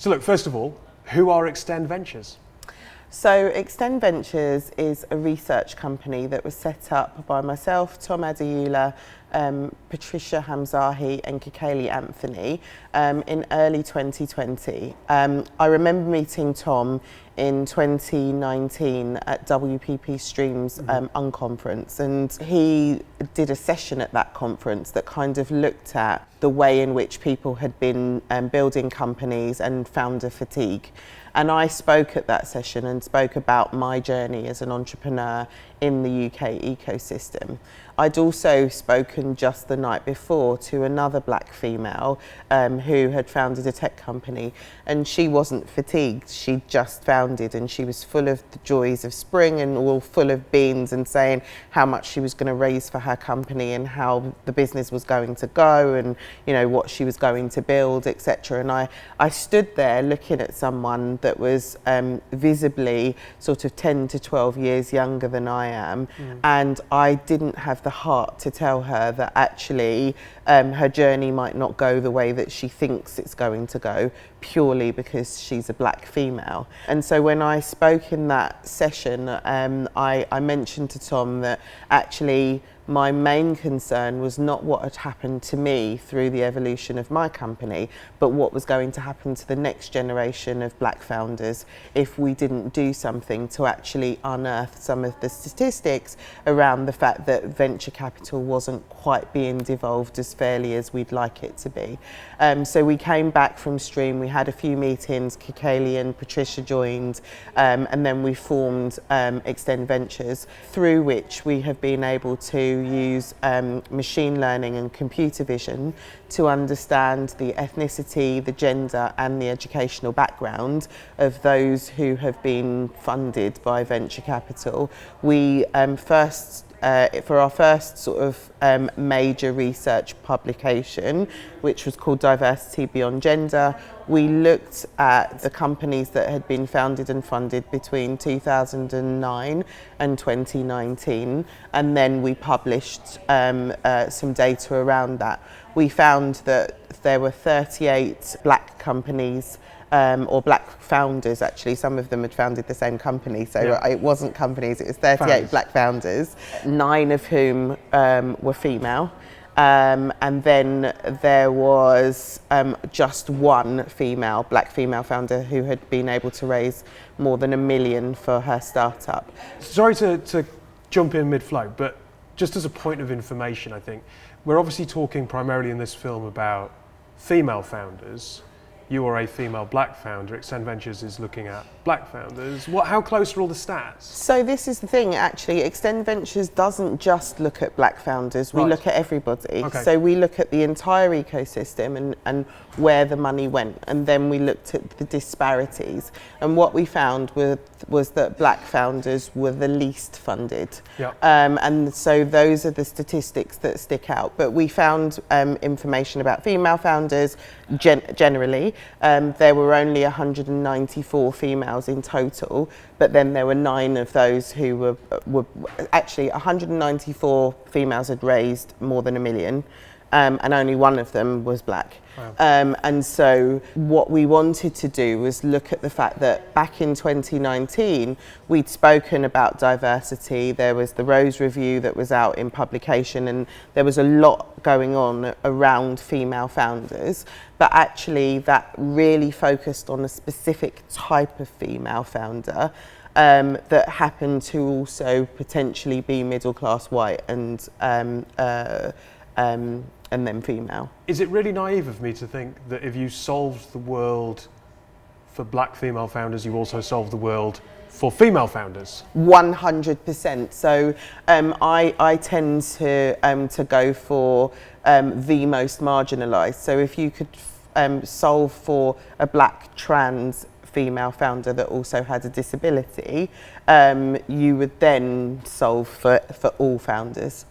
So look, first of all, who are Extend Ventures? So Extend Ventures is a research company that was set up by myself, Tom Adeyula, Patricia Hamzahi and Kikeli Anthony in early 2020. I remember meeting Tom in 2019 at WPP Stream's unconference, and he did a session at that conference that kind of looked at the way in which people had been building companies and founder fatigue. And I spoke at that session and spoke about my journey as an entrepreneur in the UK ecosystem. I'd also spoken just the night before to another black female who had founded a tech company, and she wasn't fatigued, she just founded, and she was full of the joys of spring and all full of beans and saying how much she was going to raise for her company and how the business was going to go and what she was going to build, etc. And I stood there looking at someone that was visibly sort of 10 to 12 years younger than I am, and I didn't have the heart to tell her that actually her journey might not go the way that she thinks it's going to go, purely because she's a black female. And so when I spoke in that session, I mentioned to Tom that actually my main concern was not what had happened to me through the evolution of my company, but what was going to happen to the next generation of black founders if we didn't do something to actually unearth some of the statistics around the fact that venture capital wasn't quite being devolved as fairly as we'd like it to be. So we came back from Stream, we had a few meetings, Kikeli and Patricia joined, and then we formed Extend Ventures, through which we have been able to use machine learning and computer vision to understand the ethnicity, the gender and the educational background of those who have been funded by venture capital. We for our first sort of major research publication, which was called Diversity Beyond Gender, we looked at the companies that had been founded and funded between 2009 and 2019, and then we published some data around that. We found that there were 38 black companies or black founders, actually. Some of them had founded the same company, so it wasn't companies, it was 38 black founders, 9 of whom were female. And then there was just one black female founder who had been able to raise more than $1 million for her startup. Sorry to jump in mid-flow, but just as a point of information, I think, we're obviously talking primarily in this film about female founders. You are a female black founder. Extend Ventures is looking at black founders. How close are all the stats? So this is the thing, actually. Extend Ventures doesn't just look at black founders. We look at everybody. Okay. So we look at the entire ecosystem and where the money went. And then we looked at the disparities. And what we found was that black founders were the least funded. Yep. And so those are the statistics that stick out. But we found information about female founders generally. There were only 194 females in total, but then there were 9 of those who were actually 194 females had raised more than $1 million, and only 1 of them was black. Wow. And so what we wanted to do was look at the fact that back in 2019 we'd spoken about diversity. There was the Rose Review that was out in publication, and there was a lot going on around female founders, but actually that really focused on a specific type of female founder that happened to also potentially be middle class white and then female. Is it really naive of me to think that if you solved the world for black female founders, you also solved the world for female founders? 100%. So I tend to go for the most marginalised. So if you could solve for a black trans female founder that also had a disability, you would then solve for all founders,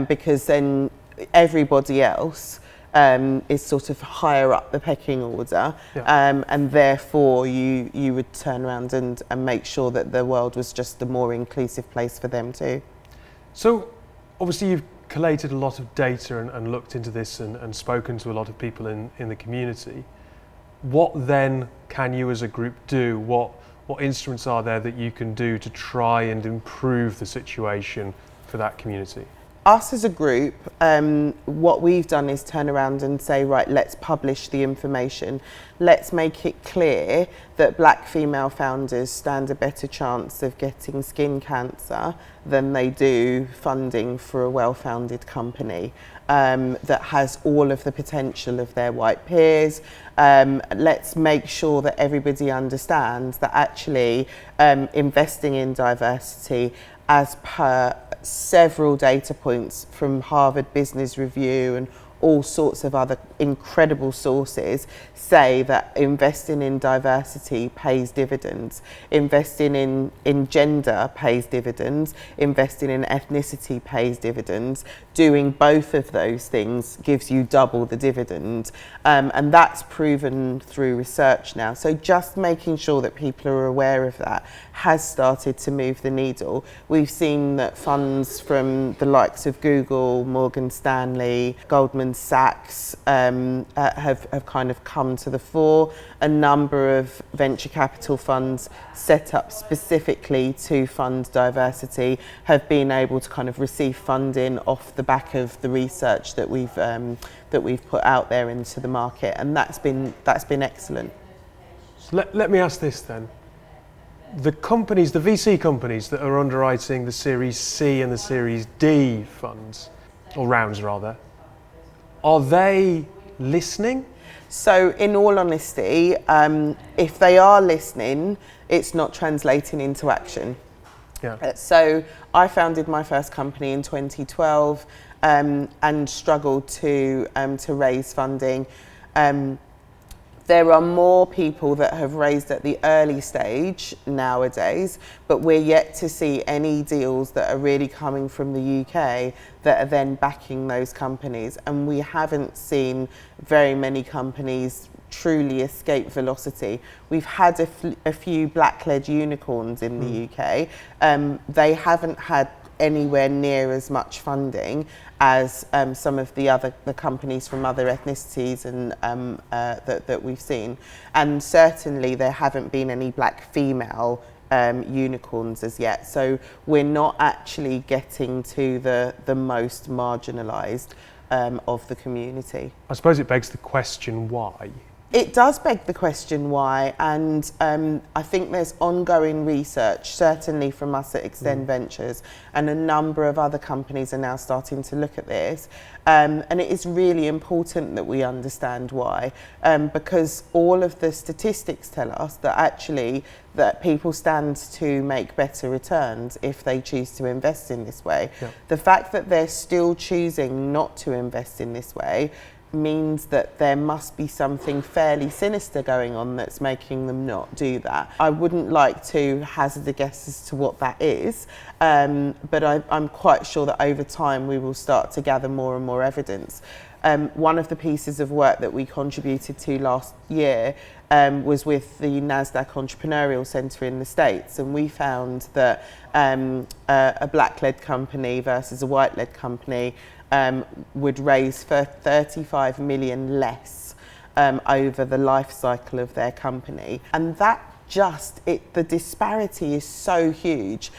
because then everybody else is sort of higher up the pecking order, and therefore you would turn around and make sure that the world was just a more inclusive place for them too. So obviously you've collated a lot of data and looked into this and spoken to a lot of people in the community. What then can you as a group do? What instruments are there that you can do to try and improve the situation for that community? Us as a group, what we've done is turn around and say, right, let's publish the information. Let's make it clear that black female founders stand a better chance of getting skin cancer than they do funding for a well-founded company that has all of the potential of their white peers. Let's make sure that everybody understands that actually investing in diversity, as per several data points from Harvard Business Review and all sorts of other incredible sources, say that investing in diversity pays dividends. Investing in gender pays dividends. Investing in ethnicity pays dividends. Doing both of those things gives you double the dividend. And that's proven through research now. So just making sure that people are aware of that has started to move the needle. We've seen that funds from the likes of Google, Morgan Stanley, Goldman Sachs have kind of come to the fore. A number of venture capital funds set up specifically to fund diversity have been able to kind of receive funding off the back of the research that we've put out there into the market, and that's been excellent. So let me ask this then. The companies, the VC companies that are underwriting the Series C and the Series D funds, or rounds rather, are they listening? So in all honesty, if they are listening, it's not translating into action. Yeah. So I founded my first company in 2012 and struggled to raise funding. There are more people that have raised at the early stage nowadays, but we're yet to see any deals that are really coming from the UK that are then backing those companies. And we haven't seen very many companies truly escape velocity. We've had a few black-led unicorns in the UK. They haven't had anywhere near as much funding as some of the companies from other ethnicities and that we've seen, and certainly there haven't been any black female unicorns as yet. So we're not actually getting to the most marginalised of the community. I suppose it begs the question why. It does beg the question why, and I think there's ongoing research, certainly from us at Extend Ventures, and a number of other companies are now starting to look at this. And it is really important that we understand why, because all of the statistics tell us that actually that people stand to make better returns if they choose to invest in this way. Yeah. The fact that they're still choosing not to invest in this way means that there must be something fairly sinister going on that's making them not do that. I wouldn't like to hazard a guess as to what that is, but I'm quite sure that over time we will start to gather more and more evidence. One of the pieces of work that we contributed to last year was with the NASDAQ Entrepreneurial Center in the States, and we found that a black-led company versus a white-led company would raise for 35 million less over the life cycle of their company. And that the disparity is so huge.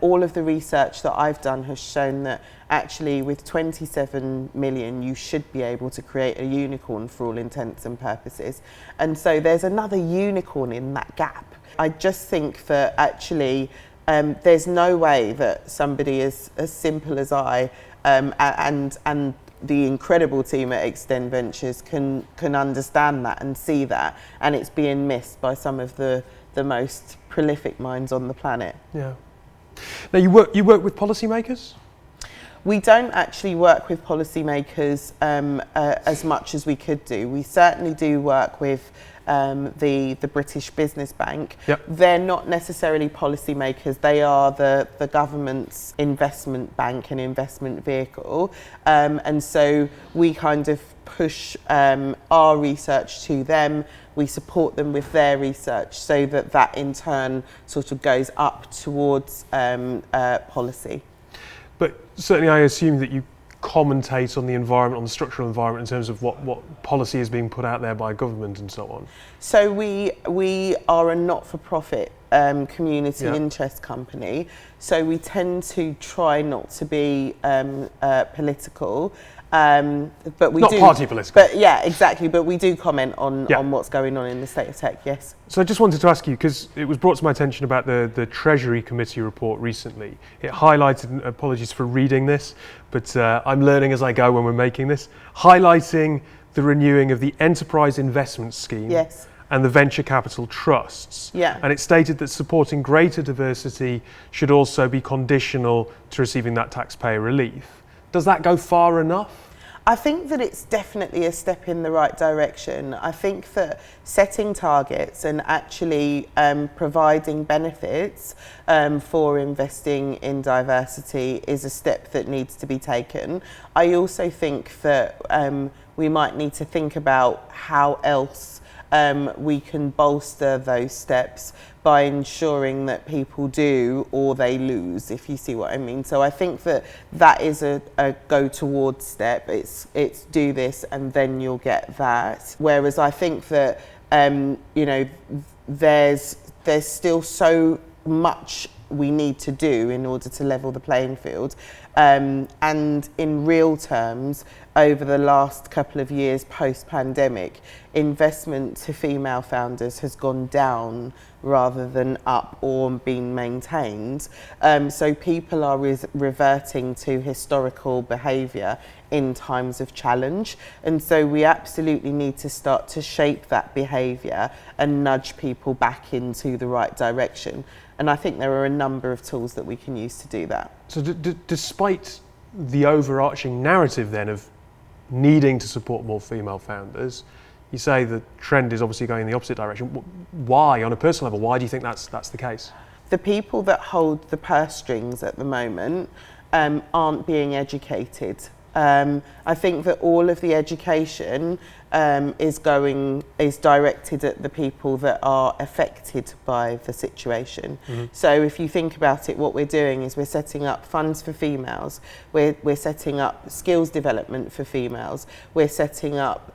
All of the research that I've done has shown that actually with 27 million you should be able to create a unicorn for all intents and purposes. And so there's another unicorn in that gap. I just think that actually there's no way that somebody as simple as I and the incredible team at Extend Ventures can understand that and see that, and it's being missed by some of the most prolific minds on the planet. Yeah. Now you work with policymakers? We don't actually work with policymakers as much as we could do. We certainly do work with the British Business Bank. Yep. They're not necessarily policymakers, they are the government's investment bank and investment vehicle. And so we kind of push our research to them, we support them with their research so that in turn sort of goes up towards policy. But certainly I assume that you commentate on the environment, on the structural environment in terms of what policy is being put out there by government and so on? So we are a not-for-profit community Yeah. interest company, so we tend to try not to be political. But we Not do, party political. But yeah, exactly. But we do comment on Yeah. on what's going on in the state of tech. Yes. So I just wanted to ask you, because it was brought to my attention about the Treasury Committee report recently. It highlighted, and apologies for reading this, but I'm learning as I go when we're making this, highlighting the renewing of the Enterprise Investment Scheme Yes. and the Venture Capital Trusts. Yeah. And it stated that supporting greater diversity should also be conditional to receiving that taxpayer relief. Does that go far enough? I think that it's definitely a step in the right direction. I think that setting targets and actually providing benefits for investing in diversity is a step that needs to be taken. I also think that we might need to think about how else we can bolster those steps by ensuring that people do or they lose, if you see what I mean. So I think that that is a go towards step. It's do this and then you'll get that. Whereas I think that there's still so much we need to do in order to level the playing field. And in real terms, over the last couple of years post-pandemic, investment to female founders has gone down rather than up or been maintained. So people are reverting to historical behaviour in times of challenge. And so we absolutely need to start to shape that behaviour and nudge people back into the right direction. And I think there are a number of tools that we can use to do that. So despite the overarching narrative then of needing to support more female founders, you say the trend is obviously going in the opposite direction. Why, on a personal level, why do you think that's the case? The people that hold the purse strings at the moment aren't being educated. I think that all of the education is directed at the people that are affected by the situation. Mm-hmm. So if you think about it, what we're doing is we're setting up funds for females, we're setting up skills development for females, we're setting up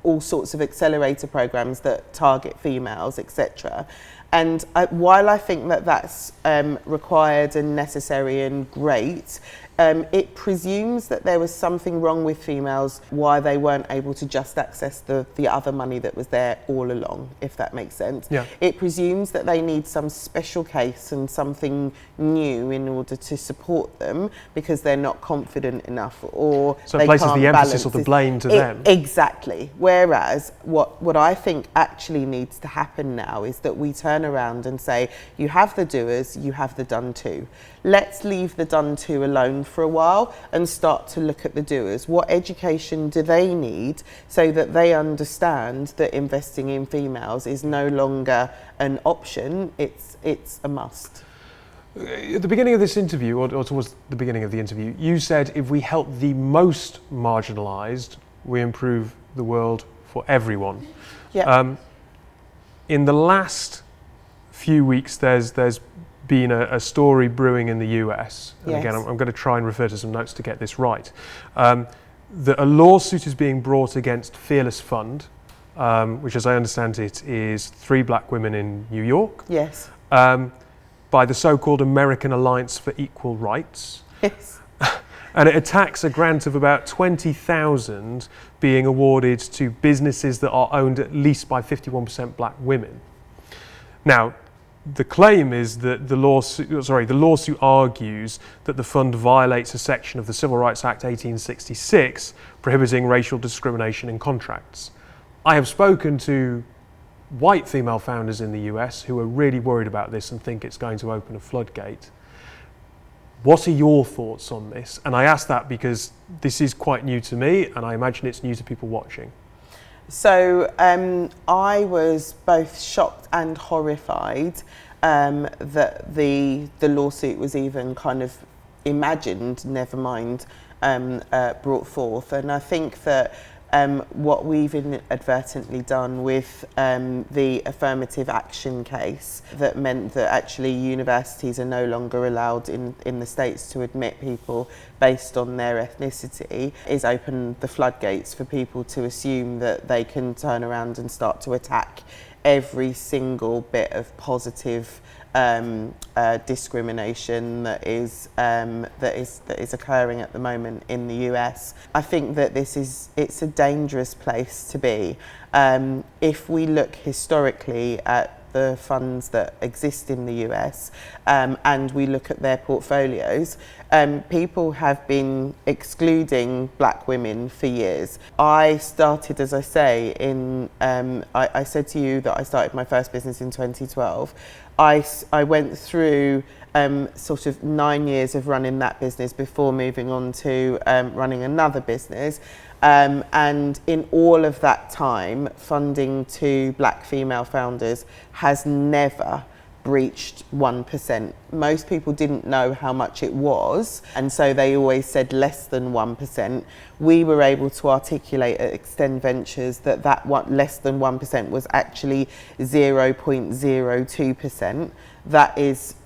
all sorts of accelerator programs that target females, etc. And while I think that that's required and necessary and great, it presumes that there was something wrong with females, why they weren't able to just access the other money that was there all along, if that makes sense. Yeah. It presumes that they need some special case and something new in order to support them because they're not confident enough, or so they it places can't the emphasis balance or the blame to them. Exactly. Whereas what I think actually needs to happen now is that we turn around and say, you have the doers, you have the done to. Let's leave the done to alone for a while and start to look at the doers. What education do they need so that they understand that investing in females is no longer an option, it's a must. At the beginning of this interview, or towards the beginning of the interview, you said if we help the most marginalised, we improve the world for everyone. Yeah. In the last few weeks, there's been a story brewing in the US, and Yes. again, I'm going to try and refer to some notes to get this right, that a lawsuit is being brought against Fearless Fund, which, as I understand it, is 3 black women in New York, Yes. by the so-called American Alliance for Equal Rights. Yes. And it attacks a grant of about $20,000 being awarded to businesses that are owned at least by 51% black women. Now, the claim is that the lawsuit argues that the fund violates a section of the Civil Rights Act 1866 prohibiting racial discrimination in contracts. I have spoken to white female founders in the US who are really worried about this and think it's going to open a floodgate. What are your thoughts on this? And I ask that because this is quite new to me, and I imagine it's new to people watching. So I was both shocked and horrified that the lawsuit was even kind of imagined, never mind brought forth. And I think that what we've inadvertently done with the affirmative action case that meant that actually universities are no longer allowed in the States to admit people based on their ethnicity is open the floodgates for people to assume that they can turn around and start to attack every single bit of positive discrimination that is occurring at the moment in the US. I think that it's a dangerous place to be. If we look historically at the funds that exist in the US and we look at their portfolios, people have been excluding black women for years. I started, as I say, I said to you that I started my first business in 2012. I went through sort of 9 years of running that business before moving on to running another business. And in all of that time, funding to black female founders has never breached 1%. Most people didn't know how much it was, and so they always said less than 1%. We were able to articulate at Extend Ventures that less than 1% was actually 0.02%. That is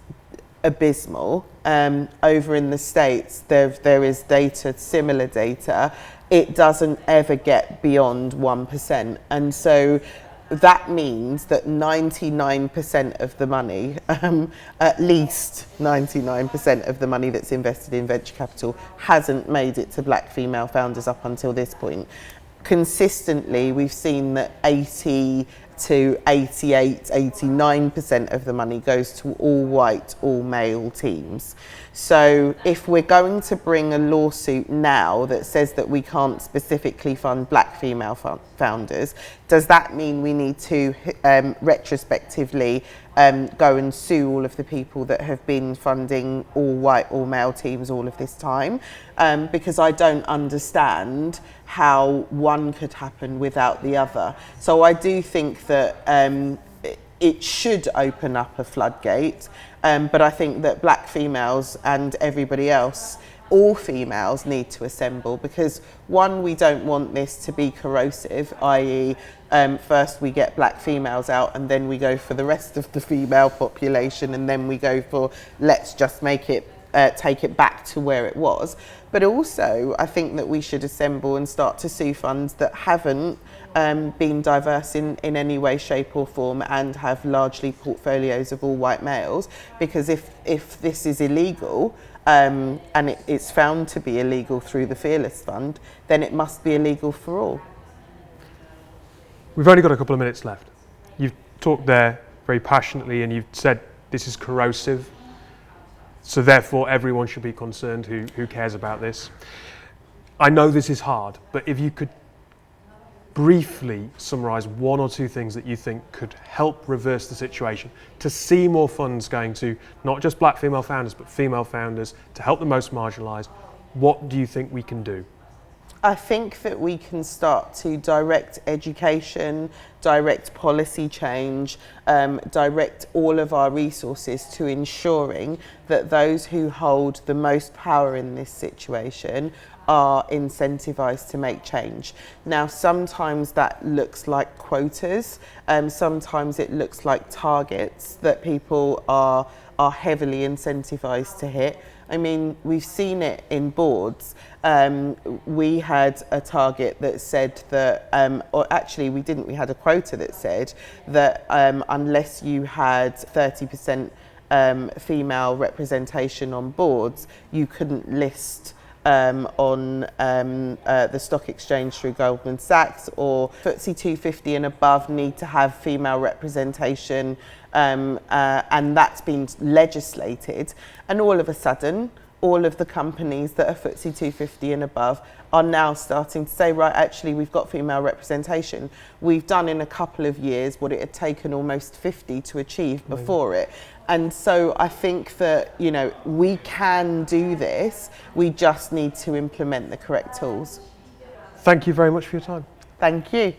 abysmal. Over in the States, there is data, similar data. It doesn't ever get beyond 1%. And so that means that 99% of the money, at least 99% of the money that's invested in venture capital hasn't made it to black female founders up until this point. Consistently, we've seen that 80 to 88, 89% of the money goes to all white, all male teams. So if we're going to bring a lawsuit now that says that we can't specifically fund black female founders, does that mean we need to retrospectively go and sue all of the people that have been funding all white, all male teams all of this time? Because I don't understand how one could happen without the other. So I do think that it should open up a floodgate, but I think that black females and everybody else, all females, need to assemble, because one, we don't want this to be corrosive, i.e. First we get black females out and then we go for the rest of the female population, and then we go for let's just make it take it back to where it was. But also I think that we should assemble and start to sue funds that haven't been diverse in any way, shape or form, and have largely portfolios of all white males, because if this is illegal and it's found to be illegal through the Fearless Fund, then it must be illegal for all. We've only got a couple of minutes left. You've talked there very passionately and you've said this is corrosive, so therefore everyone should be concerned who cares about this. I know this is hard, but if you could briefly summarise one or two things that you think could help reverse the situation to see more funds going to not just black female founders but female founders, to help the most marginalised, what do you think we can do? I think that we can start to direct education, direct policy change, direct all of our resources to ensuring that those who hold the most power in this situation are incentivised to make change. Now, sometimes that looks like quotas, sometimes it looks like targets that people are heavily incentivised to hit. I mean, we've seen it in boards. We had a target that said that, or actually we didn't, we had a quota that said that unless you had 30% female representation on boards, you couldn't list on the stock exchange through Goldman Sachs, or FTSE 250 and above need to have female representation, and that's been legislated, and all of a sudden all of the companies that are FTSE 250 and above are now starting to say, right, actually we've got female representation. We've done in a couple of years what it had taken almost 50 to achieve before it. And so I think that, you know, we can do this, we just need to implement the correct tools. Thank you very much for your time. Thank you.